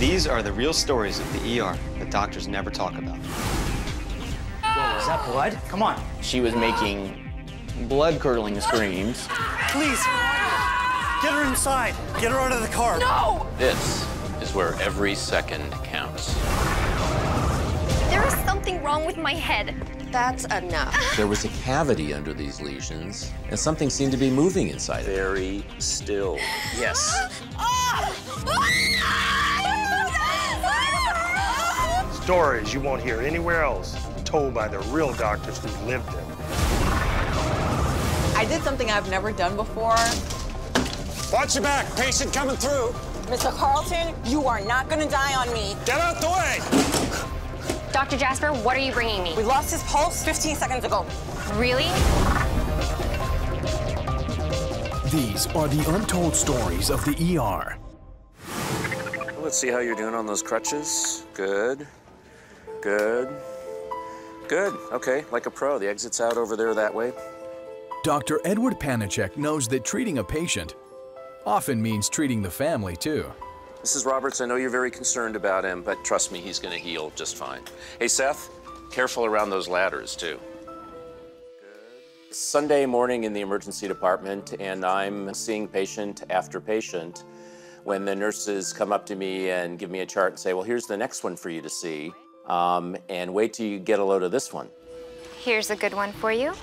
These are the real stories of the ER that doctors never talk about. Whoa, is that blood? Come on. She was making blood-curdling screams. Please, get her inside. Get her out of the car. No! This is where every second counts. There is something wrong with my head. That's enough. There was a cavity under these lesions, and something seemed to be moving inside it. Very still. Yes. Stories you won't hear anywhere else, told by the real doctors who lived them. I did something I've never done before. Watch your back, patient coming through. Mr. Carlton, you are not gonna die on me. Get out the way! Dr. Jasper, what are you bringing me? We lost his pulse 15 seconds ago. Really? These are the untold stories of the ER. Let's see how you're doing on those crutches. Good. Good. Good. Okay, like a pro. The exit's out over there that way. Dr. Edward Panacek knows that treating a patient often means treating the family, too. Mrs. Roberts, I know you're very concerned about him, but trust me, he's going to heal just fine. Hey, Seth, careful around those ladders, too. Good. Sunday morning in the emergency department, and I'm seeing patient after patient. When the nurses come up to me and give me a chart and say, well, here's the next one for you to see, and wait till you get a load of this one. Here's a good one for you.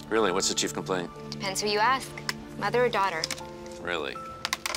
Really? What's the chief complaint? Depends who you ask. Mother or daughter? Really?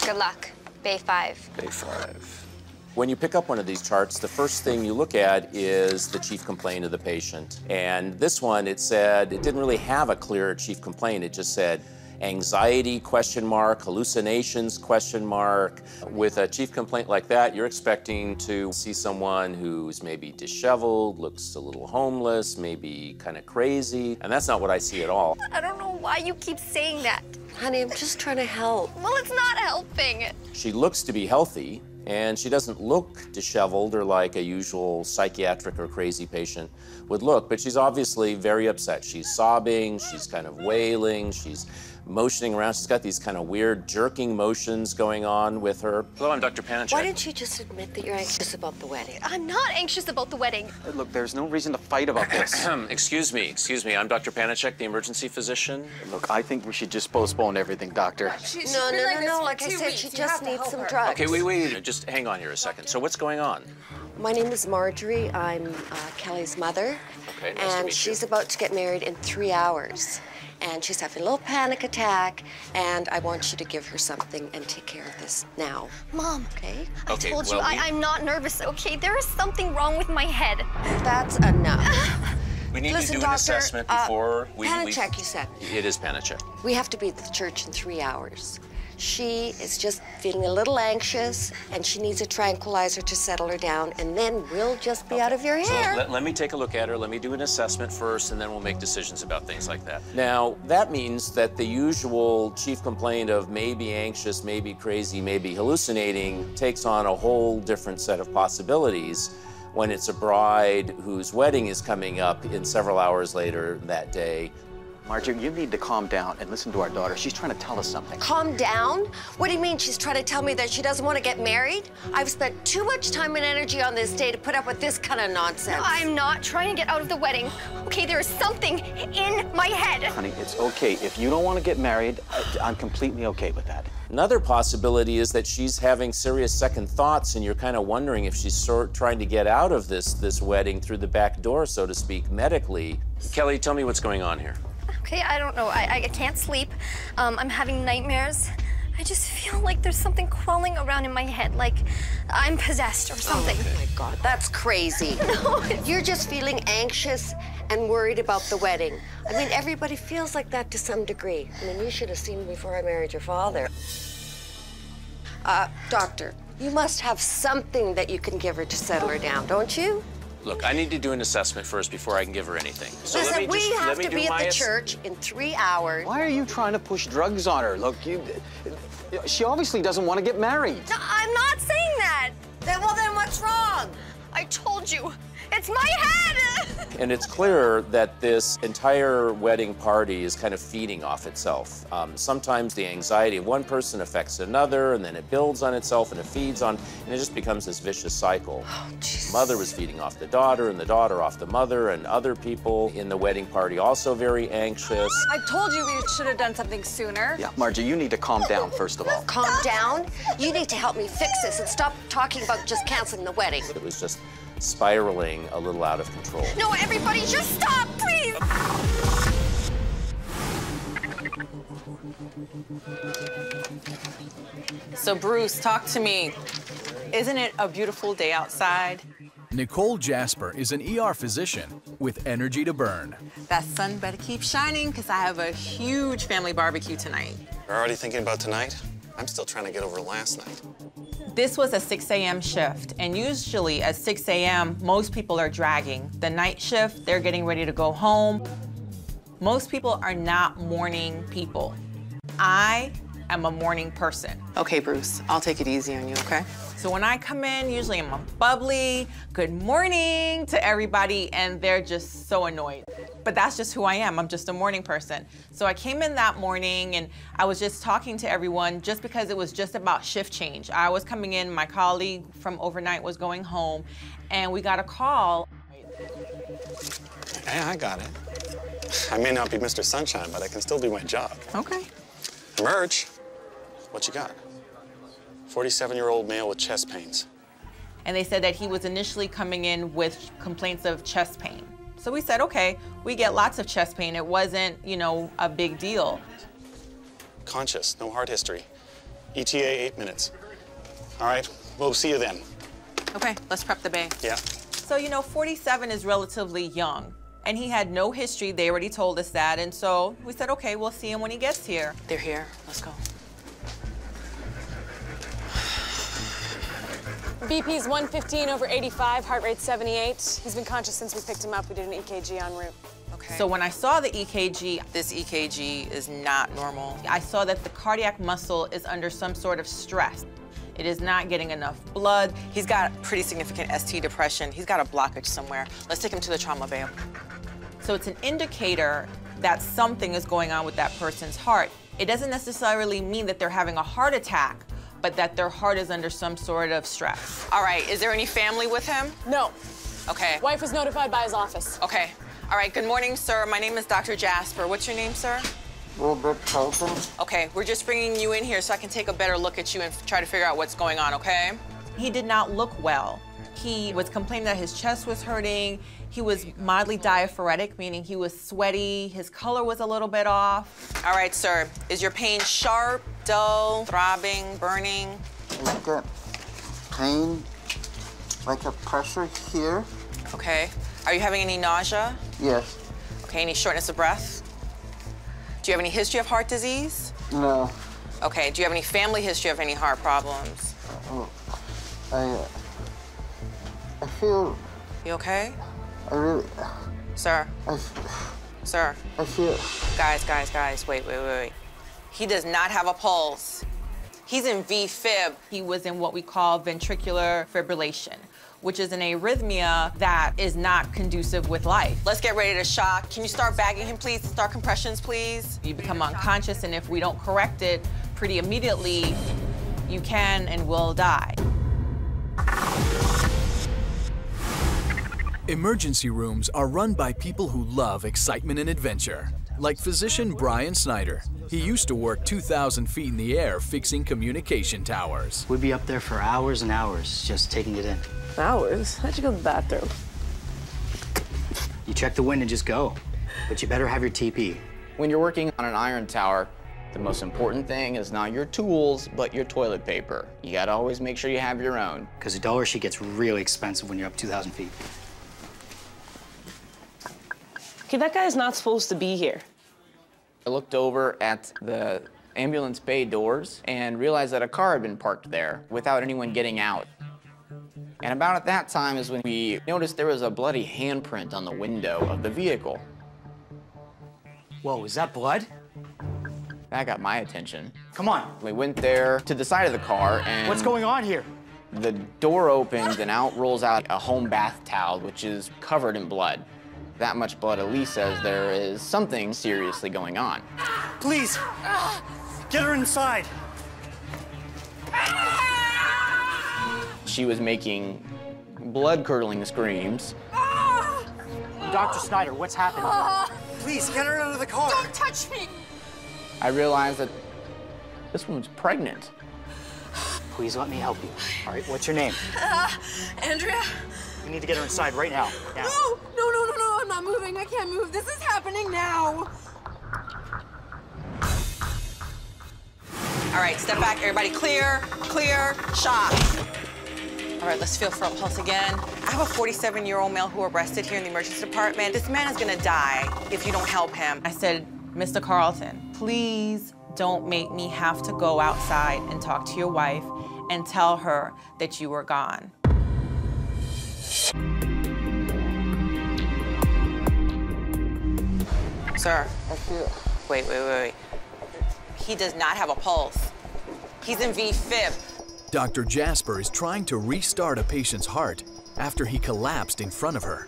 Good luck. Bay 5. Bay 5. When you pick up one of these charts, the first thing you look at is the chief complaint of the patient. And this one, it said, it didn't really have a clear chief complaint. It just said, anxiety, question mark, hallucinations, question mark. With a chief complaint like that, you're expecting to see someone who's maybe disheveled, looks a little homeless, maybe kind of crazy, and that's not what I see at all. I don't know why you keep saying that. Honey, I'm just trying to help. Well, it's not helping. She looks to be healthy, and she doesn't look disheveled or like a usual psychiatric or crazy patient would look, but she's obviously very upset. She's sobbing, she's kind of wailing, she's motioning around. She's got these kind of weird jerking motions going on with her. Hello, I'm Dr. Panacek. Why didn't you just admit that you're anxious about the wedding? I'm not anxious about the wedding. Look, there's no reason to fight about this. Excuse me. I'm Dr. Panacek, the emergency physician. Look, I think we should just postpone everything, doctor. No. Like I said, she just needs some drugs. Okay, wait. Just hang on here a second. So what's going on? My name is Marjorie. I'm Kelly's mother. Okay, nice to and meet she's you. about to get married in 3 hours. And she's having a little panic attack, and I want you to give her something and take care of this now. Mom, okay? I told you, I'm not nervous, okay? There is something wrong with my head. That's enough. We need Listen, to do an doctor, assessment before we leave. Panacek, you said. It is Panacek. We have to be at the church in 3 hours. She is just feeling a little anxious, and she needs a tranquilizer to settle her down, and then we'll just be out of your hair. So let me take a look at her. Let me do an assessment first, and then we'll make decisions about things like that. Now, that means that the usual chief complaint of maybe anxious, maybe crazy, maybe hallucinating takes on a whole different set of possibilities when it's a bride whose wedding is coming up in several hours later that day. Marjorie, you need to calm down and listen to our daughter. She's trying to tell us something. Calm down? What do you mean she's trying to tell me that she doesn't want to get married? I've spent too much time and energy on this day to put up with this kind of nonsense. I'm not trying to get out of the wedding. Okay, there is something in my head. Honey, it's okay. If you don't want to get married, I'm completely okay with that. Another possibility is that she's having serious second thoughts, and you're kind of wondering if she's trying to get out of this wedding through the back door, so to speak, medically. Kelly, tell me what's going on here. Okay, I don't know. I can't sleep. I'm having nightmares. I just feel like there's something crawling around in my head, like I'm possessed or something. Oh, my God, that's crazy. No, You're just feeling anxious and worried about the wedding. I mean, everybody feels like that to some degree. I mean, you should have seen me before I married your father. Doctor, you must have something that you can give her to settle her down, don't you? Look, I need to do an assessment first before I can give her anything. So Listen, we have to be at the church in 3 hours. Why are you trying to push drugs on her? Look, she obviously doesn't want to get married. No, I'm not saying that. Well, then what's wrong? I told you, It's my head! And it's clear that this entire wedding party is kind of feeding off itself. Sometimes the anxiety of one person affects another, and then it builds on itself, and it feeds on, and it just becomes this vicious cycle. Oh, The mother was feeding off the daughter, and the daughter off the mother, and other people in the wedding party also very anxious. I told you we should have done something sooner. Yeah, Margie, you need to calm down, first of all. Calm down. You need to help me fix this and stop talking about just canceling the wedding. It was just spiraling a little out of control. No, everybody, just stop, please! So, Bruce, talk to me. Isn't it a beautiful day outside? Nicole Jasper is an ER physician with energy to burn. That sun better keep shining, because I have a huge family barbecue tonight. You're already thinking about tonight? I'm still trying to get over last night. This was a 6 a.m. shift, and usually at 6 a.m., most people are dragging. The night shift, they're getting ready to go home. Most people are not morning people. I am a morning person. Okay, Bruce, I'll take it easy on you, okay? So when I come in, usually I'm a bubbly, good morning to everybody, and they're just so annoyed. But that's just who I am. I'm just a morning person. So I came in that morning, and I was just talking to everyone just because it was just about shift change. I was coming in, my colleague from overnight was going home, and we got a call. Yeah, I got it. I may not be Mr. Sunshine, but I can still do my job. Okay. Emerge. What you got? 47-year-old male with chest pains. And they said that he was initially coming in with complaints of chest pain. So we said, okay, we get lots of chest pain. It wasn't, you know, a big deal. Conscious, no heart history. ETA 8 minutes. All right, we'll see you then. Okay, let's prep the bay. Yeah. So, you know, 47 is relatively young. And he had no history. They already told us that. And so we said, okay, we'll see him when he gets here. They're here. Let's go. BP's 115/85, heart rate 78. He's been conscious since we picked him up. We did an EKG en route. Okay. So when I saw the EKG, this EKG is not normal. I saw that the cardiac muscle is under some sort of stress. It is not getting enough blood. He's got pretty significant ST depression. He's got a blockage somewhere. Let's take him to the trauma bay. So it's an indicator that something is going on with that person's heart. It doesn't necessarily mean that they're having a heart attack, but that their heart is under some sort of stress. All right, is there any family with him? No. Okay. Wife was notified by his office. Okay. All right, good morning, sir. My name is Dr. Jasper. What's your name, sir? Robert Colton. Okay, we're just bringing you in here so I can take a better look at you and try to figure out what's going on, okay? He did not look well. He was complaining that his chest was hurting. He was mildly diaphoretic, meaning he was sweaty. His color was a little bit off. All right, sir. Is your pain sharp, dull, throbbing, burning? I get pain, like a pressure here. Okay. Are you having any nausea? Yes. Okay, any shortness of breath? Do you have any history of heart disease? No. Okay, do you have any family history of any heart problems? I feel... You okay? I really... Sir. Sir. I feel... Guys, wait. He does not have a pulse. He's in V-fib. He was in what we call ventricular fibrillation, which is an arrhythmia that is not conducive with life. Let's get ready to shock. Can you start bagging him, please? Start compressions, please. You become unconscious, and if we don't correct it pretty immediately, you can and will die. Emergency rooms are run by people who love excitement and adventure, like physician Brian Snyder. He used to work 2,000 feet in the air fixing communication towers. We'd be up there for hours and hours just taking it in. Hours? How'd you go to the bathroom? You check the wind and just go. But you better have your TP. When you're working on an iron tower, the most important thing is not your tools, but your toilet paper. You gotta always make sure you have your own. Because a dollar sheet gets really expensive when you're up 2,000 feet. Okay, that guy's not supposed to be here. I looked over at the ambulance bay doors and realized that a car had been parked there without anyone getting out. And about at that time is when we noticed there was a bloody handprint on the window of the vehicle. Whoa, is that blood? That got my attention. Come on. We went there to the side of the car and... What's going on here? The door opens and out rolls out a home bath towel, which is covered in blood. That much blood at least says there is something seriously going on. Please, get her inside. She was making blood-curdling screams. Dr. Snyder, what's happening? Please, get her out of the car. Don't touch me! I realized that this woman's pregnant. Please let me help you. All right, what's your name? Andrea? We need to get her inside right now. Now. No, I'm not moving. I can't move. This is happening now. All right, step back, everybody clear, shock. All right, let's feel for a pulse again. I have a 47-year-old male who arrested here in the emergency department. This man is gonna die if you don't help him. I said, Mr. Carlton, please don't make me have to go outside and talk to your wife and tell her that you were gone. Sir, wait. He does not have a pulse. He's in V-fib. Dr. Jasper is trying to restart a patient's heart after he collapsed in front of her.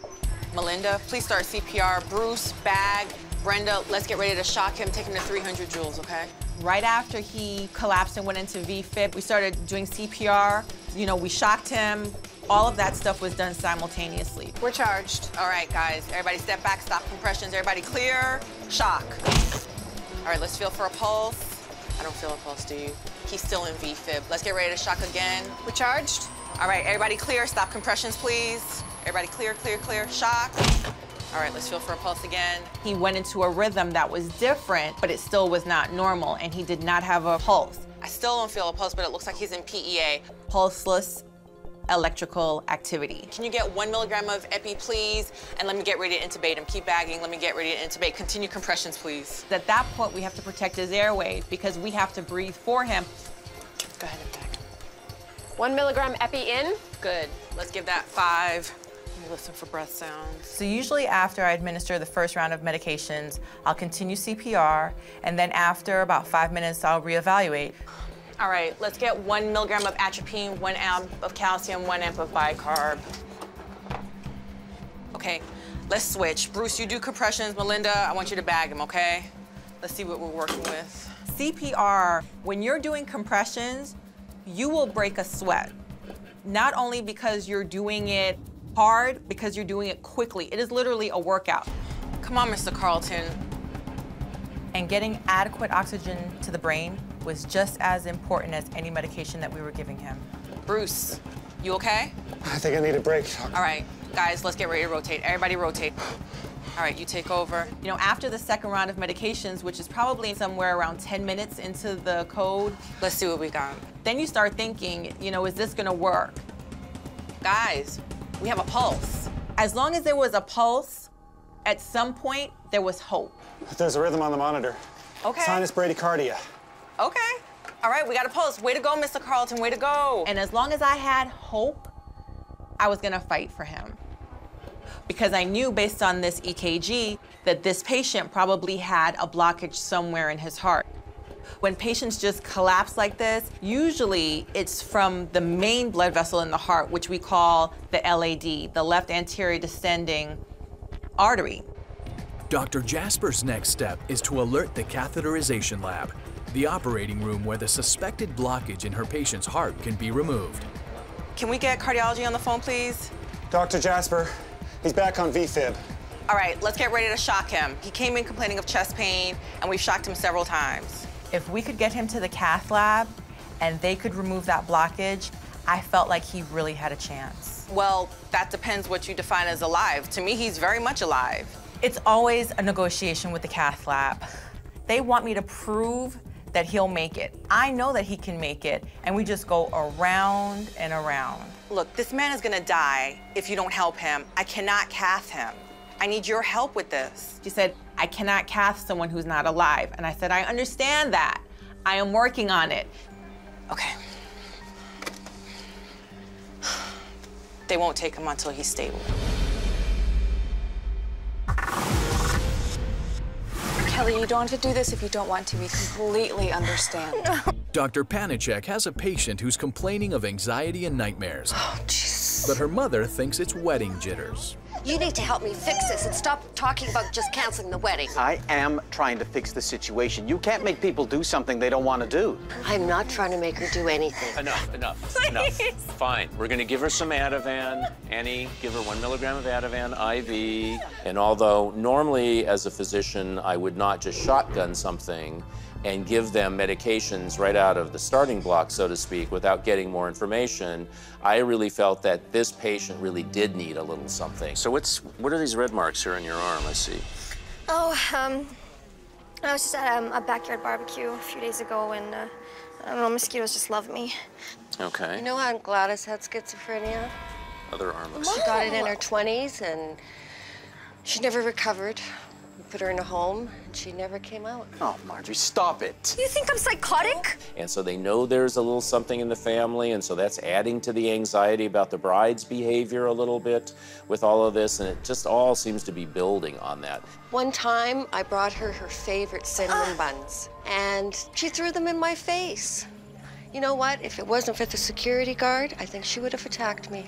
Melinda, please start CPR. Bruce, Bag, Brenda, let's get ready to shock him, take him to 300 joules, okay? Right after he collapsed and went into V-fib, we started doing CPR. You know, we shocked him. All of that stuff was done simultaneously. We're charged. All right, guys, everybody step back, stop compressions. Everybody clear, shock. All right, let's feel for a pulse. I don't feel a pulse, do you? He's still in V-fib. Let's get ready to shock again. We're charged. All right, everybody clear, stop compressions, please. Everybody clear, shock. All right, let's feel for a pulse again. He went into a rhythm that was different, but it still was not normal, and he did not have a pulse. I still don't feel a pulse, but it looks like he's in PEA. Pulseless electrical activity. Can you get 1 milligram of epi, please? And let me get ready to intubate him. Keep bagging, let me get ready to intubate. Continue compressions, please. At that point, we have to protect his airways because we have to breathe for him. Go ahead and bag. 1 milligram epi in. Good, let's give that 5. Let me listen for breath sounds. So usually after I administer the first round of medications, I'll continue CPR, and then after about 5 minutes, I'll reevaluate. All right, let's get 1 milligram of atropine, 1 amp of calcium, 1 amp of bicarb. Okay, let's switch. Bruce, you do compressions. Melinda, I want you to bag him, okay? Let's see what we're working with. CPR, when you're doing compressions, you will break a sweat. Not only because you're doing it hard, because you're doing it quickly. It is literally a workout. Come on, Mr. Carlton. And getting adequate oxygen to the brain was just as important as any medication that we were giving him. Bruce, you okay? I think I need a break. All right, guys, let's get ready to rotate. Everybody rotate. All right, you take over. You know, after the second round of medications, which is probably somewhere around 10 minutes into the code, let's see what we got. Then you start thinking, you know, is this gonna work? Guys, we have a pulse. As long as there was a pulse, at some point, there was hope. There's a rhythm on the monitor. Okay. Sinus bradycardia. Okay. All right, we got a pulse. Way to go, Mr. Carlton, way to go. And as long as I had hope, I was gonna fight for him. Because I knew based on this EKG that this patient probably had a blockage somewhere in his heart. When patients just collapse like this, usually it's from the main blood vessel in the heart, which we call the LAD, the left anterior descending artery. Dr. Jasper's next step is to alert the catheterization lab, the operating room where the suspected blockage in her patient's heart can be removed. Can we get cardiology on the phone, please? Dr. Jasper, he's back on V-fib. All right, let's get ready to shock him. He came in complaining of chest pain, and we've shocked him several times. If we could get him to the cath lab and they could remove that blockage, I felt like he really had a chance. Well, that depends what you define as alive. To me, he's very much alive. It's always a negotiation with the cath lab. They want me to prove that he'll make it. I know that he can make it, and we just go around and around. Look, this man is gonna die if you don't help him. I cannot cath him. I need your help with this. She said, I cannot cath someone who's not alive. And I said, I understand that. I am working on it. Okay. They won't take him until he's stable. Kelly, you don't have to do this if you don't want to. We completely understand. Dr. Panicek has a patient who's complaining of anxiety and nightmares. Oh, jeez. But her mother thinks it's wedding jitters. You need to help me fix this and stop talking about just canceling the wedding. I am trying to fix the situation. You can't make people do something they don't want to do. I'm not trying to make her do anything. Enough. Fine. We're going to give her some Ativan. Annie, give her 1 milligram of Ativan IV. And although normally as a physician I would not just shotgun something and give them medications right out of the starting block, so to speak, without getting more information, I really felt that this patient really did need a little something. So what are these red marks here on your arm, I see? Oh, I was just at a backyard barbecue a few days ago, and I don't know, mosquitoes just love me. Okay. You know Aunt Gladys had schizophrenia? Other arm looks. She got it in her 20s, and she never recovered. We put her in a home, and she never came out. Oh, Marjorie, stop it. You think I'm psychotic? And so they know there's a little something in the family, and so that's adding to the anxiety about the bride's behavior a little bit with all of this, and it just all seems to be building on that. One time, I brought her her favorite cinnamon buns, and she threw them in my face. You know what? If it wasn't for the security guard, I think she would have attacked me.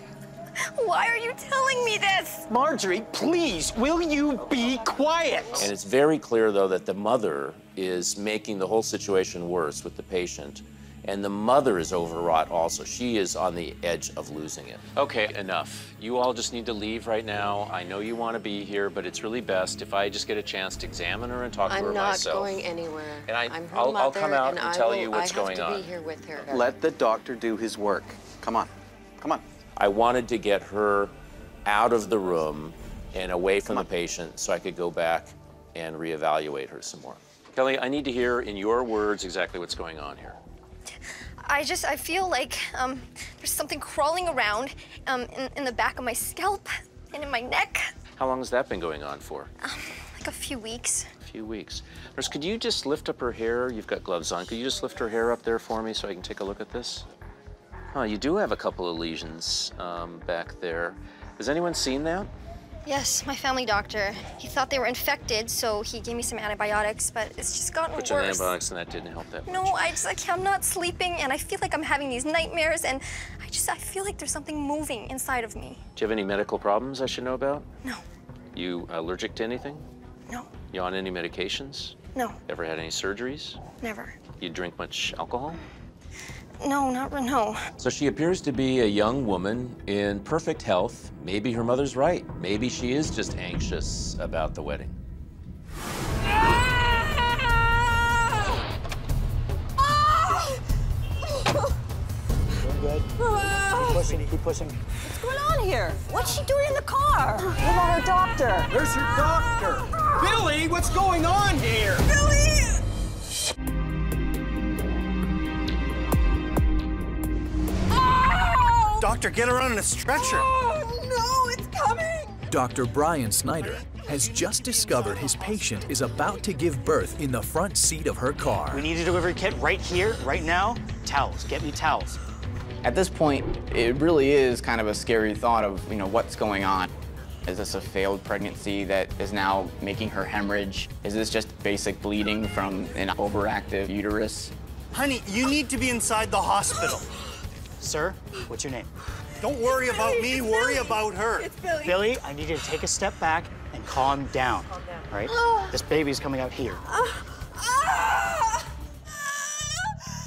Why are you telling me this? Marjorie, please, will you be quiet? And it's very clear, though, that the mother is making the whole situation worse with the patient. And the mother is overwrought also. She is on the edge of losing it. Okay, enough. You all just need to leave right now. I know you want to be here, but it's really best if I just get a chance to examine her and talk to her myself. I'm not going anywhere. And I'm her I'll mother, come out and tell you what's going on. I have to be here with her. Let the doctor do his work. Come on. Come on. I wanted to get her out of the room and away from the patient so I could go back and reevaluate her some more. Kelly, I need to hear in your words exactly what's going on here. I feel like there's something crawling around in the back of my scalp and in my neck. How long has that been going on for? Like a few weeks. A few weeks. Nurse, could you just lift up her hair? You've got gloves on. Could you just lift her hair up there for me so I can take a look at this? Oh, you do have a couple of lesions back there. Has anyone seen that? Yes, my family doctor. He thought they were infected, so he gave me some antibiotics, but it's just gotten worse. Put you on antibiotics and that didn't help that much. No, I'm not sleeping, and I feel like I'm having these nightmares, and I feel like there's something moving inside of me. Do you have any medical problems I should know about? No. You allergic to anything? No. You on any medications? No. Ever had any surgeries? Never. You drink much alcohol? No, no. So she appears to be a young woman in perfect health. Maybe her mother's right. Maybe she is just anxious about the wedding. Good. Keep pushing. What's going on here? What's she doing in the car? What about her doctor? Where's your doctor? Billy, what's going on here? Billy! Doctor, get her on a stretcher. Oh, no, it's coming! Dr. Brian Snyder has just discovered his patient is about to give birth in the front seat of her car. We need a delivery kit right here, right now. Towels. Get me towels. At this point, it really is kind of a scary thought of, what's going on. Is this a failed pregnancy that is now making her hemorrhage? Is this just basic bleeding from an overactive uterus? Honey, you need to be inside the hospital. Sir, what's your name? Don't worry about me, worry about her. It's Billy. Billy, I need you to take a step back and calm down. All right? This baby's coming out here.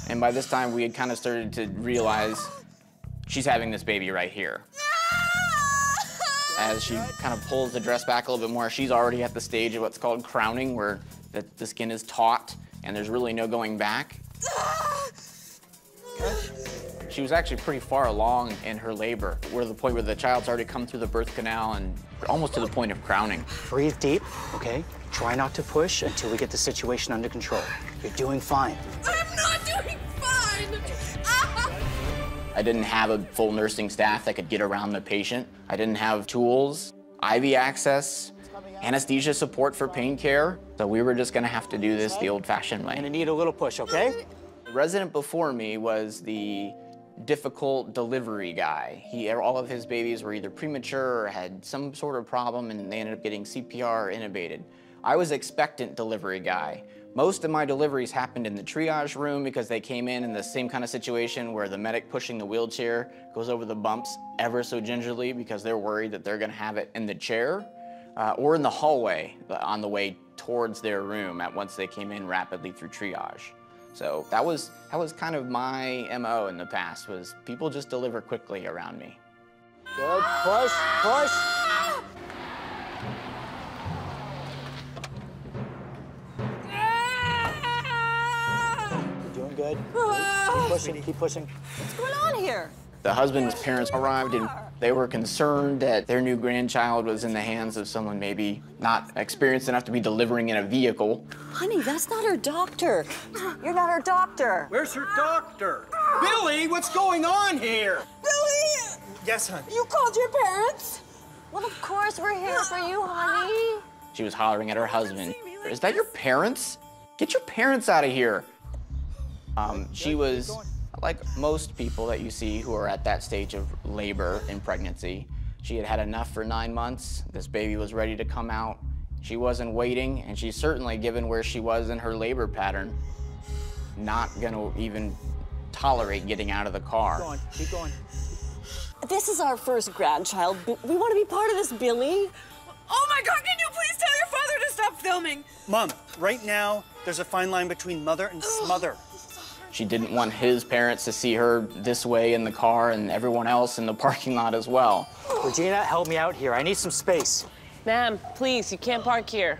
And by this time, we had kind of started to realize she's having this baby right here. As she kind of pulls the dress back a little bit more, she's already at the stage of what's called crowning, where the skin is taut and there's really no going back. She was actually pretty far along in her labor. We're at the point where the child's already come through the birth canal and almost to the point of crowning. Breathe deep, okay? Try not to push until we get the situation under control. You're doing fine. I'm not doing fine! I didn't have a full nursing staff that could get around the patient. I didn't have tools, IV access, anesthesia support for pain care. So we were just gonna have to do this the old-fashioned way. Gonna need a little push, okay? The resident before me was the difficult delivery guy. All of his babies were either premature or had some sort of problem and they ended up getting CPR or intubated. I was expectant delivery guy. Most of my deliveries happened in the triage room because they came in the same kind of situation where the medic pushing the wheelchair goes over the bumps ever so gingerly because they're worried that they're gonna have it in the chair, or in the hallway on the way towards their room once they came in rapidly through triage. So that was kind of my MO in the past, was people just deliver quickly around me. Good, push, push. You're doing good. Keep pushing, keep pushing. What's going on here? The husband's parents arrived and they were concerned that their new grandchild was in the hands of someone maybe not experienced enough to be delivering in a vehicle. Honey, that's not her doctor. You're not her doctor. Where's her doctor? Billy, what's going on here? Billy! Yes, hon. You called your parents? Well, of course we're here for you, honey. She was hollering at her husband. Is that your parents? Get your parents out of here. She was, like most people that you see who are at that stage of labor and pregnancy, she had had enough for 9 months. This baby was ready to come out. She wasn't waiting, and she's certainly, given where she was in her labor pattern, not gonna even tolerate getting out of the car. Keep going, keep going. This is our first grandchild. We want to be part of this, Billy. Oh my God, can you please tell your father to stop filming? Mom, right now, there's a fine line between mother and smother. She didn't want his parents to see her this way in the car and everyone else in the parking lot as well. Regina, help me out here. I need some space. Ma'am, please, you can't park here.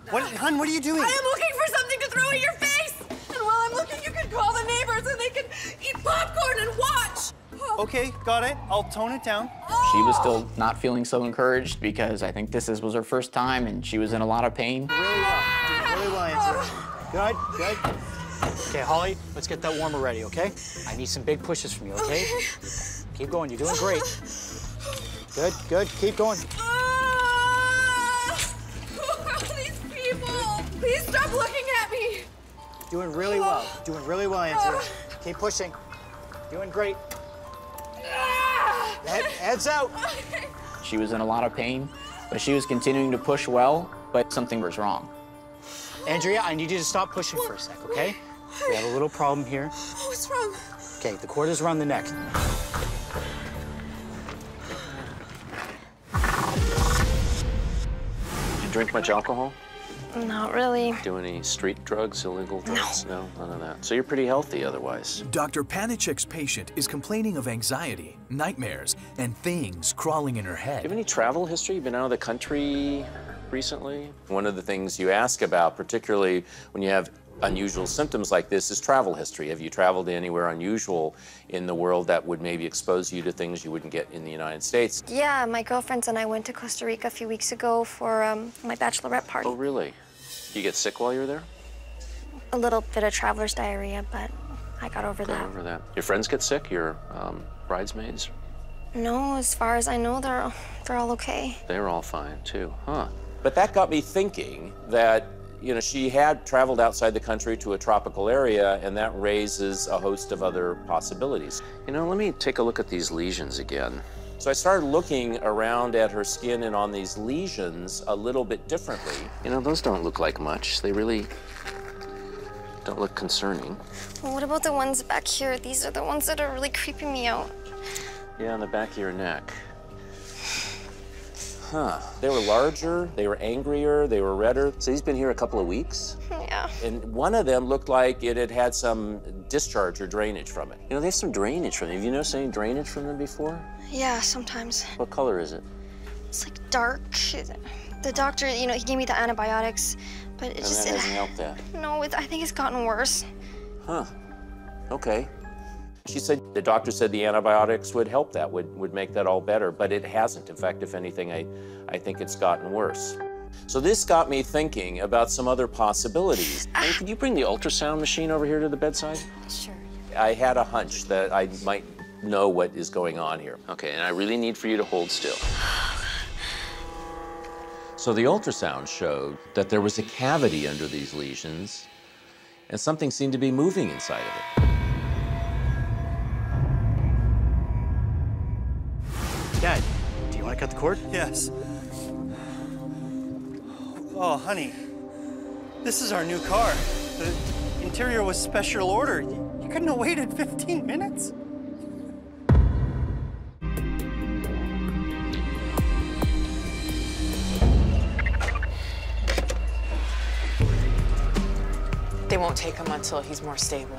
Hon, what are you doing? I am looking for something to throw at your face. And while I'm looking, you can call the neighbors and they can eat popcorn and watch. Okay, got it. I'll tone it down. She was still not feeling so encouraged because I think this was her first time and she was in a lot of pain. Really well, Andrea. Good, good. Okay, Holly, let's get that warmer ready, okay? I need some big pushes from you, okay? Keep going, you're doing great. Good, good, keep going. Who are these people? Please stop looking at me. Doing really well, Andrea. Keep pushing. Doing great. Heads out. She was in a lot of pain, but she was continuing to push well, but something was wrong. Andrea, I need you to stop pushing for a sec, okay? We have a little problem here. What's wrong? Okay, the cord is around the neck. You drink much alcohol? Not really. Do any street drugs, illegal drugs? No, none of that. So you're pretty healthy otherwise. Dr. Panichek's patient is complaining of anxiety, nightmares, and things crawling in her head. Do you have any travel history? You been out of the country recently? One of the things you ask about, particularly when you have unusual symptoms like this, is travel history. Have you traveled anywhere unusual in the world that would maybe expose you to things you wouldn't get in the United States? Yeah, my girlfriends and I went to Costa Rica a few weeks ago for my bachelorette party. Oh, really? You get sick while you were there? A little bit of traveler's diarrhea, but I got over that. Over that. Your friends get sick? Your bridesmaids? No, as far as I know, they're all okay. They're all fine, too, huh? But that got me thinking that, you know, she had traveled outside the country to a tropical area, and that raises a host of other possibilities. You know, let me take a look at these lesions again. So I started looking around at her skin and on these lesions a little bit differently. You know, those don't look like much. They really don't look concerning. Well, what about the ones back here? These are the ones that are really creeping me out. Yeah, on the back of your neck. Huh. They were larger, they were angrier, they were redder. So he's been here a couple of weeks? Yeah. And one of them looked like it had had some discharge or drainage from it. You know, there's some drainage from it. Have you noticed any drainage from them before? Yeah, sometimes. What color is it? It's like dark. The doctor, you know, he gave me the antibiotics, but it just... And that hasn't helped that? No, I think it's gotten worse. Huh. Okay. She said, the doctor said the antibiotics would help that, would make that all better, but it hasn't. In fact, if anything, I think it's gotten worse. So this got me thinking about some other possibilities. Hey, could you bring the ultrasound machine over here to the bedside? Sure. I had a hunch that I might know what is going on here. Okay, and I really need for you to hold still. So the ultrasound showed that there was a cavity under these lesions, and something seemed to be moving inside of it. Dad, do you want to cut the cord? Yes. Oh, honey. This is our new car. The interior was special order. You couldn't have waited 15 minutes? They won't take him until he's more stable.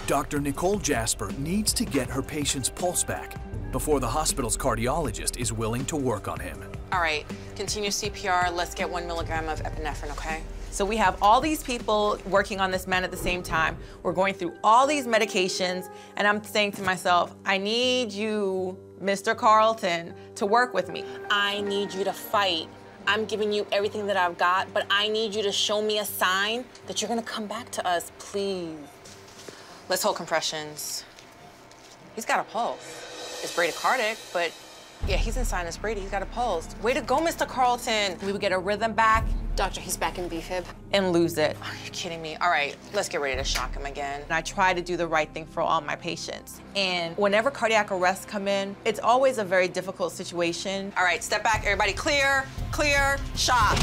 Dr. Nicole Jasper needs to get her patient's pulse back before the hospital's cardiologist is willing to work on him. All right, continue CPR. Let's get 1 milligram of epinephrine, okay? So we have all these people working on this man at the same time. We're going through all these medications, and I'm saying to myself, I need you, Mr. Carlton, to work with me. I need you to fight. I'm giving you everything that I've got, but I need you to show me a sign that you're gonna come back to us, please. Let's hold compressions. He's got a pulse. It's bradycardic, but yeah, he's in sinus brady. He's got a pulse. Way to go, Mr. Carlton. We would get a rhythm back. Doctor, he's back in B-fib. And lose it. Are you kidding me? All right, let's get ready to shock him again. And I try to do the right thing for all my patients. And whenever cardiac arrests come in, it's always a very difficult situation. All right, step back, everybody clear, clear, shock.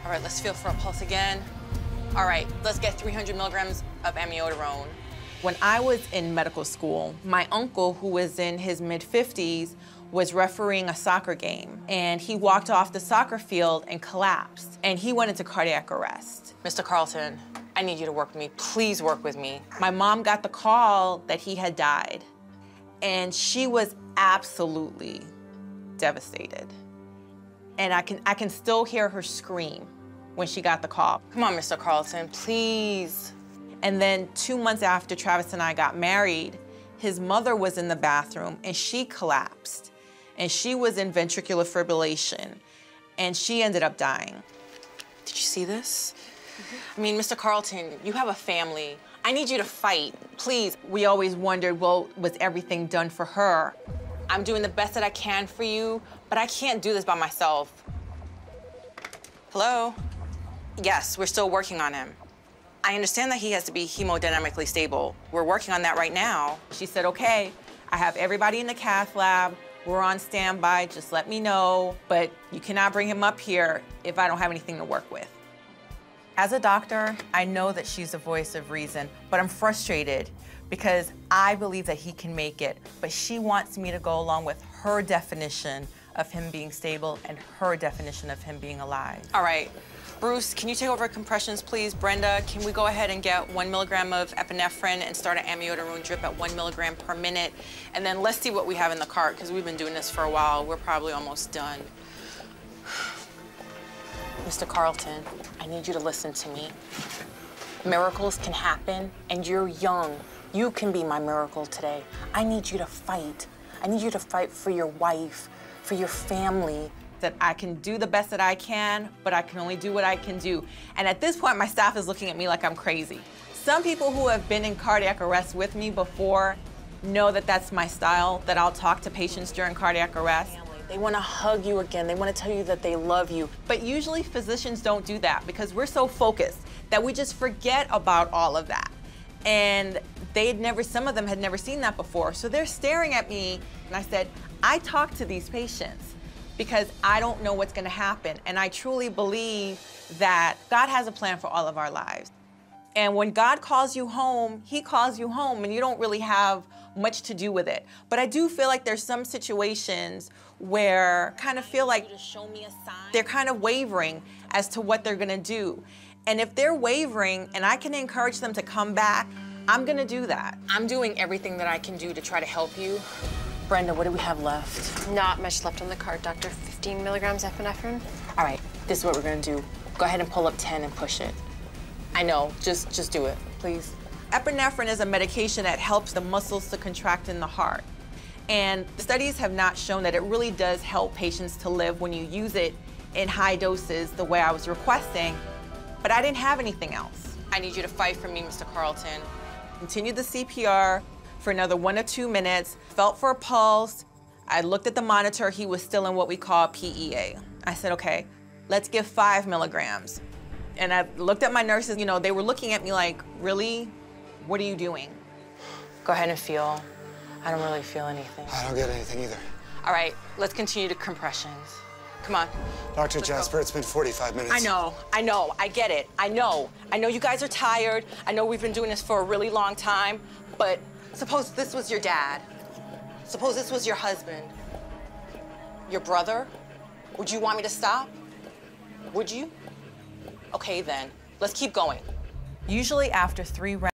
All right, let's feel for a pulse again. All right, let's get 300 milligrams of amiodarone. When I was in medical school, my uncle, who was in his mid-50s, was refereeing a soccer game, and he walked off the soccer field and collapsed, and he went into cardiac arrest. Mr. Carlton, I need you to work with me. Please work with me. My mom got the call that he had died, and she was absolutely devastated. And I can still hear her scream when she got the call. Come on, Mr. Carlton, please. And then 2 months after Travis and I got married, his mother was in the bathroom and she collapsed. And she was in ventricular fibrillation and she ended up dying. Did you see this? I mean, Mr. Carlton, you have a family. I need you to fight, please. We always wondered, well, was everything done for her? I'm doing the best that I can for you, but I can't do this by myself. Hello? Yes, we're still working on him. I understand that he has to be hemodynamically stable. We're working on that right now. She said, okay, I have everybody in the cath lab. We're on standby, just let me know. But you cannot bring him up here if I don't have anything to work with. As a doctor, I know that she's a voice of reason, but I'm frustrated because I believe that he can make it, but she wants me to go along with her definition of him being stable and her definition of him being alive. All right. Bruce, can you take over compressions, please? Brenda, can we go ahead and get 1 milligram of epinephrine and start an amiodarone drip at 1 milligram per minute? And then let's see what we have in the cart, because we've been doing this for a while. We're probably almost done. Mr. Carlton, I need you to listen to me. Miracles can happen, and you're young. You can be my miracle today. I need you to fight. I need you to fight for your wife, for your family. That I can do the best that I can, but I can only do what I can do. And at this point, my staff is looking at me like I'm crazy. Some people who have been in cardiac arrest with me before know that that's my style, that I'll talk to patients during cardiac arrest. They want to hug you again. They want to tell you that they love you. But usually physicians don't do that because we're so focused that we just forget about all of that. And some of them had never seen that before. So they're staring at me, and I said, I talk to these patients because I don't know what's gonna happen. And I truly believe that God has a plan for all of our lives. And when God calls you home, he calls you home and you don't really have much to do with it. But I do feel like there's some situations where I kind of feel like they're kind of wavering as to what they're gonna do. And if they're wavering and I can encourage them to come back, I'm gonna do that. I'm doing everything that I can do to try to help you. Brenda, what do we have left? Not much left on the card, Doctor. 15 milligrams epinephrine. All right, this is what we're gonna do. Go ahead and pull up 10 and push it. I know, just do it, please. Epinephrine is a medication that helps the muscles to contract in the heart. And studies have not shown that it really does help patients to live when you use it in high doses the way I was requesting, but I didn't have anything else. I need you to fight for me, Mr. Carlton. Continue the CPR for another 1 or 2 minutes, felt for a pulse. I looked at the monitor, he was still in what we call PEA. I said, okay, let's give 5 milligrams. And I looked at my nurses, you know, they were looking at me like, really? What are you doing? Go ahead and feel. I don't really feel anything. I don't get anything either. All right, let's continue to compressions. Come on. Dr. Jasper, it's been 45 minutes. I know, I get it. I know you guys are tired. I know we've been doing this for a really long time, but suppose this was your dad. Suppose this was your husband. Your brother? Would you want me to stop? Would you? Okay, then. Let's keep going. Usually after 3 rounds,